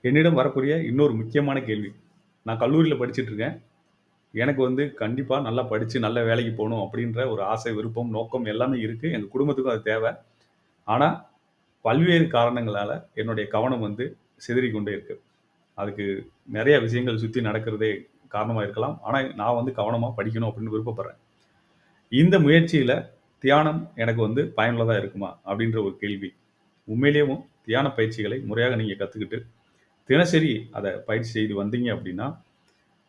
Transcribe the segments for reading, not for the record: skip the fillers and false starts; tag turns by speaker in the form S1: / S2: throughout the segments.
S1: என்னிடம் வரக்கூடிய இன்னொரு முக்கியமான கேள்வி. நான் கல்லூரியில படிச்சுட்டு இருக்கேன். எனக்கு வந்து கண்டிப்பா நல்லா படிச்சு நல்ல வேலைக்கு போணும் அப்படின்ற ஒரு ஆசை, விருப்பம், நோக்கம் எல்லாமே இருக்கு. எங்க குடும்பத்துக்கும் அது தேவை. ஆனா, பல்வேறு காரணங்களால என்னுடைய கவனம் வந்து சிதறிக் கொண்டே இருக்கு. அதுக்கு நெறைய விஷயங்கள் சுத்தி நடக்கிறதே காரணமா இருக்கலாம். ஆனா, நான் வந்து கவனமா படிக்கணும் அப்படின்னு விருப்பப்படுறேன். இந்த முயற்சியில தியானம் எனக்கு வந்து பயனுள்ளதா இருக்குமா? அப்படின்ற ஒரு கேள்வி. உண்மையிலேயும் தியான பயிற்சிகளை முறையாக நீங்க கத்துக்கிட்டு, தினசரி அத பயிற்சி செய்து வந்தீங்க அப்படின்னா,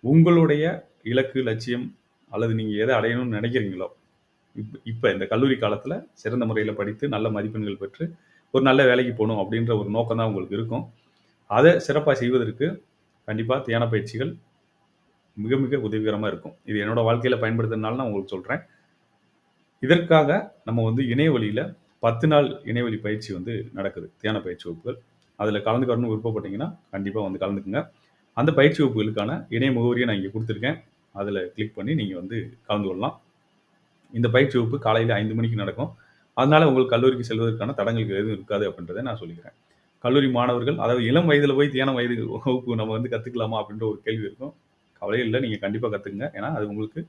S1: உங்களுடைய இலக்கு, லட்சியம் அல்லது நீங்க எத அடையணும்னு நெனைக்கிறீங்களோ, இப்ப இந்த கல்லூரி காலத்துல சிறந்த முறையில படித்து, நல்ல மதிப்பெண்கள் பெற்று, ஒரு நல்ல வேலைக்கு போணும் அப்படின்ற ஒரு நோக்கம் தான் உங்களுக்கு இருக்கும். அத சிறப்பா செய்வதற்கு கண்டிப்பா தியான பயிற்சிகள் மிக, மிக உதவிகரமா இருக்கும். இது என்னோட வாழ்க்கையில பயன்படுத்தினனால நான் உங்களுக்கு சொல்றேன். இதற்காக நம்ம வந்து இணைய வழியில 10 நாள் இணையவழி பயிற்சி வந்து நடக்குது. தியான பயிற்சி வகுப்புகள். அதுல கலந்துக்கணும்னு விருப்பப்பட்டீங்கன்னா, கண்டிப்பா வந்து கலந்துக்குங்க. அந்த பயிற்சி வகுப்புகளுக்கான இணைய முகவரிய நான் இங்க குடுத்துருக்கேன். அதுல கிளிக் பண்ணி நீங்க வந்து கலந்து கொள்ளலாம். இந்த பயிற்சி வகுப்பு காலையில 5 மணிக்கு நடக்கும். அதனால உங்களுக்கு கல்லூரிக்கு செல்வதற்கான தடங்கல்கள் எதுவும் இருக்காது அப்படின்றத நான் சொல்லிக்கிறேன். கல்லூரி மாணவர்கள் அதாவது இளம் வயதில போய் தியான வகுப்பு நம்ம வந்து கத்துக்கலாமா? அப்படின்ற ஒரு கேள்வி இருக்கும். கவலையே இல்ல. நீங்க கண்டிப்பா கத்துக்கங்க. ஏன்னா, அது உங்களுக்கு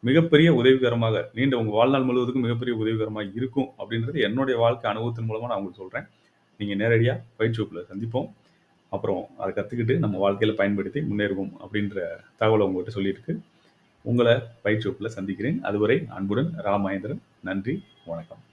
S1: மிகப்பெரிய உதவிகரமாக நீண்ட உங்க வாழ்நாள் முழுவதுக்கும் மிகப்பெரிய உதவிகரமா இருக்கும் அப்படின்றது என்னுடைய வாழ்க்கை அனுபவத்தின் மூலமா நான் உங்களுக்கு சொல்றேன். நீங்க நேரடியா பயிற்சி வகுப்புல சந்திப்போம். அப்புறம் அத கத்துக்கிட்டு நம்ம வாழ்க்கையில பயன்படுத்தி முன்னேறுவோம் அப்படின்ற தகவல உங்ககிட்ட சொல்லியிருக்கு. உங்கள பயிற்சி வகுப்புல சந்திக்கிறேன். அதுவரை அன்புடன் ரா மகேந்திரன். நன்றி. வணக்கம்.